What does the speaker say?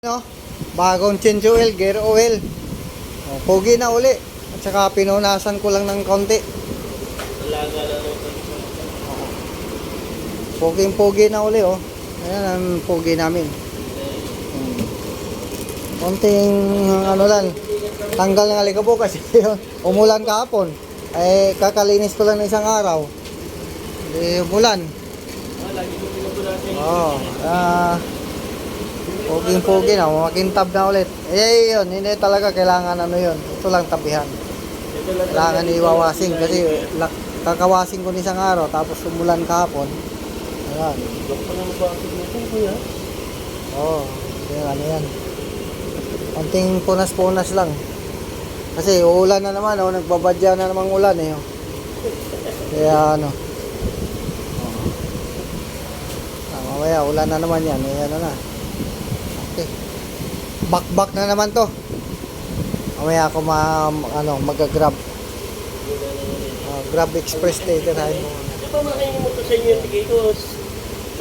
No? Bagong change oil, gear oil. O, pogi na uli. At saka pinunasan ko lang ng konti. Talaga na lang. Pogi na uli, oh. Ayan ang pogi namin. Konting ano lang. Tanggal ng alikabok kasi umulan kahapon. Eh, kakalinis ko lang ng isang araw. Hindi umulan. Lagi mo pinagulatin. Oo. Pogi na, makintab na ulit. Eh, yun, hindi talaga kailangan ano yun. Ito lang tabihan. Kailangan iwawasing kasi kakawasing ko isang araw tapos umulan kahapon. Ayan. Bakit pa naman ba nito, kuya? Oo, ano yan. Konting punas-punas lang. Kasi uulan na naman, oh, nagbabadya na namang ulan eh. Oh. Kaya ano. Mamaya, ulan na naman yan. Ayan na. Okay. Back na naman to. Mamaya ako mag-grab. Grab Express dito tayo. Di ba makainin mo to sa inyo yung tigay ko?